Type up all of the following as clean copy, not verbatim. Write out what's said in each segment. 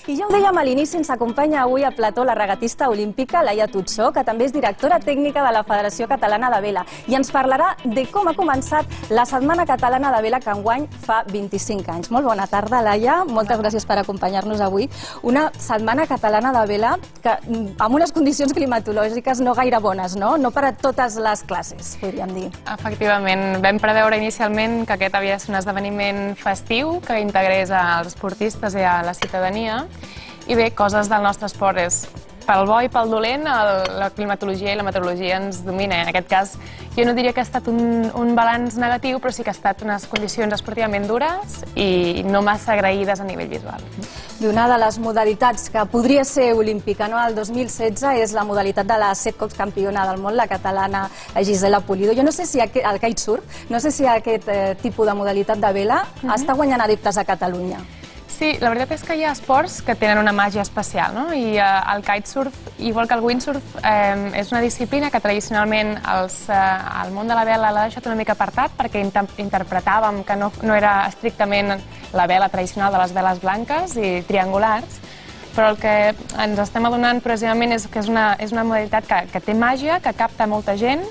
I ja ho dèiem a l'inici, ens acompanya avui a plató la regatista olímpica Laia Tutsó, que també és directora tècnica de la Federació Catalana de Vela, i ens parlarà de com ha començat la Setmana Catalana de Vela, que enguany fa 25 anys. Molt bona tarda, Laia. Moltes gràcies per acompanyar-nos avui. Una Setmana Catalana de Vela que, amb unes condicions climatològiques no gaire bones, no? No per a totes les classes, podríem dir. Efectivament, vam preveure inicialment que aquest havia de ser un esdeveniment festiu que integrés als esportistes i a la ciutadania. I bé, coses del nostre esport és pel bo i pel dolent, la climatologia i la meteorologia ens domina. En aquest cas, jo no diria que ha estat un balanç negatiu, però sí que ha estat unes condicions esportivament dures i no massa agraïdes a nivell visual. I una de les modalitats que podria ser olímpica, no? El 2016 és la modalitat de la 7 cops campiona del món, la catalana Gisela Pulido. Jo no sé si el kitesurf, no sé si aquest tipus de modalitat de vela està guanyant adeptes a Catalunya. Sí, la veritat és que hi ha esports que tenen una màgia especial, no? I el kitesurf, igual que el windsurf, és una disciplina que tradicionalment el món de la vela l'ha deixat una mica apartat perquè interpretàvem que no era estrictament la vela tradicional de les veles blanques i triangulars, però el que ens estem adonant precisament és que és una modalitat que té màgia, que capta molta gent,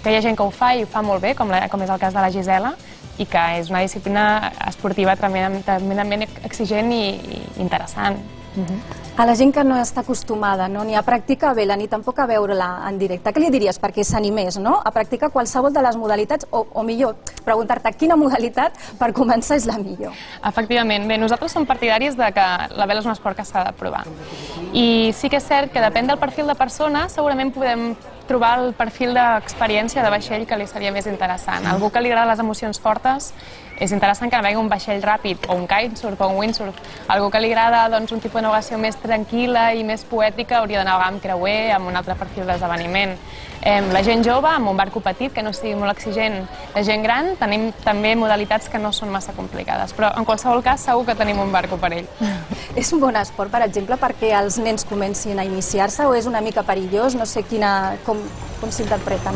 que hi ha gent que ho fa i ho fa molt bé, com és el cas de la Gisela, i que és una disciplina esportiva tremendament exigent i interessant. A la gent que no està acostumada ni a practicar vela ni tampoc a veure-la en directe, què li diries perquè s'animés a practicar qualsevol de les modalitats o millor, preguntar-te quina modalitat per començar és la millor? Efectivament. Bé, nosaltres som partidaris de que la vela és un esport que s'ha de provar. I sí que és cert que depèn del perfil de persona, segurament podem trobar el perfil d'experiència de vaixell que li seria més interessant. Algú que li agrada les emocions fortes, és interessant que navegui un vaixell ràpid, o un kitesurf, o un windsurf. Algú que li agrada un tipus de navegació més tranquil·la i més poètica hauria de navegar amb creuer, amb un altre perfil d'esdeveniment. La gent jove, amb un barco petit, que no sigui molt exigent. La gent gran, tenim també modalitats que no són massa complicades, però en qualsevol cas segur que tenim un barco per ell. És un bon esport, per exemple, perquè els nens comencin a iniciar-se o és una mica perillós? No sé com s'interpreta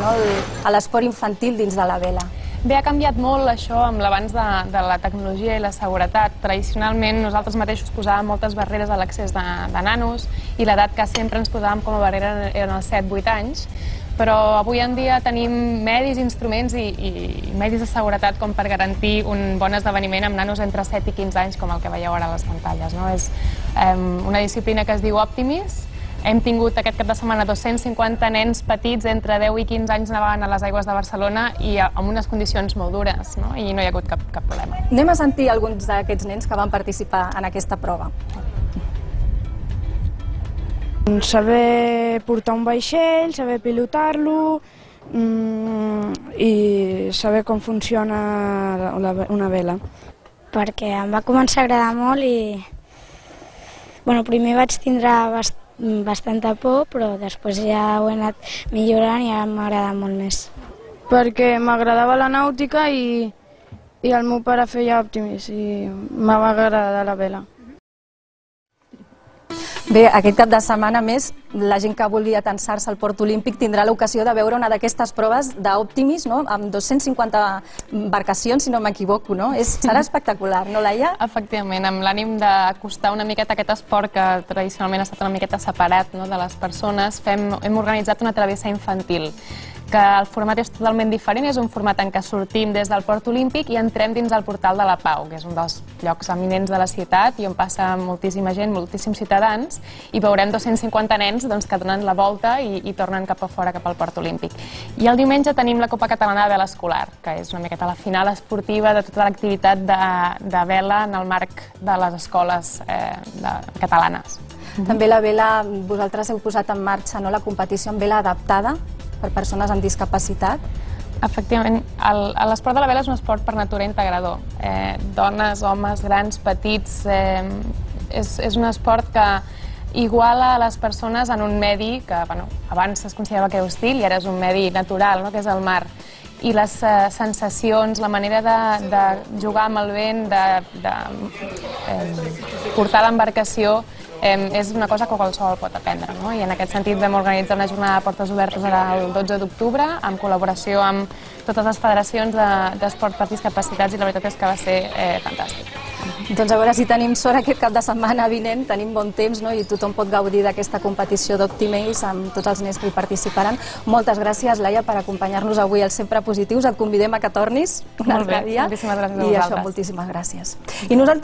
l'esport infantil dins de la vela. Bé, ha canviat molt això amb l'avanç de la tecnologia i la seguretat. Tradicionalment nosaltres mateixos posàvem moltes barreres a l'accés de nanos i l'edat que sempre ens posàvem com a barrera eren els 7-8 anys, però avui en dia tenim medis, instruments i medis de seguretat com per garantir un bon esdeveniment amb nanos entre 7 i 15 anys, com el que veieu ara a les pantalles. És una disciplina que es diu Optimis. Hem tingut aquest cap de setmana 250 nens petits entre 10 i 15 anys navegant a les aigües de Barcelona i amb unes condicions molt dures, i no hi ha hagut cap problema. Anem a sentir alguns d'aquests nens que van participar en aquesta prova. Saber portar un vaixell, saber pilotar-lo i saber com funciona una vela. Perquè em va començar a agradar molt i primer vaig tindre bastanta por, però després ja ho he anat millorant i ara m'agrada molt més. Perquè m'agradava la nàutica i el meu pare feia Optimis i m'ha agradat la vela. Bé, aquest cap de setmana més, la gent que vulgui atansar-se al Port Olímpic tindrà l'ocasió de veure una d'aquestes proves d'Optimis, amb 250 embarcacions, si no m'equivoco. Serà espectacular, no, Laia? Efectivament, amb l'ànim d'acostar una miqueta aquest esport que tradicionalment ha estat una miqueta separat de les persones, hem organitzat una travessa infantil, que el format és totalment diferent, és un format en què sortim des del Port Olímpic i entrem dins el Portal de la Pau, que és un dels llocs eminents de la ciutat i on passa moltíssima gent, moltíssims ciutadans, i veurem 250 nens que donen la volta i tornen cap a fora, cap al Port Olímpic. I el diumenge tenim la Copa Catalana de Vela Escolar, que és una miqueta la final esportiva de tota l'activitat de vela en el marc de les escoles catalanes. També la vela, vosaltres heu posat en marxa la competició amb vela adaptada per persones amb discapacitat. Efectivament, l'esport de la vela és un esport per natura integrador. Dones, homes, grans, petits, és un esport que iguala les persones en un medi que abans es considerava que era hostil i ara és un medi natural, que és el mar. I les sensacions, la manera de jugar amb el vent, de portar l'embarcació, és una cosa que qualsevol pot aprendre, no? I en aquest sentit vam organitzar una jornada de portes obertes el 12 d'octubre en col·laboració amb totes les federacions d'esport per discapacitats i la veritat és que va ser fantàstic. Doncs a veure si tenim sort aquest cap de setmana vinent, tenim bon temps, no? I tothom pot gaudir d'aquesta competició d'Optimates amb tots els nens que hi participaran. Moltes gràcies, Laia, per acompanyar-nos avui als Sempre Positius. Et convidem a que tornis un altre dia. Moltíssimes gràcies a vosaltres. I això, vosaltres. moltíssimes gràcies. I nosaltres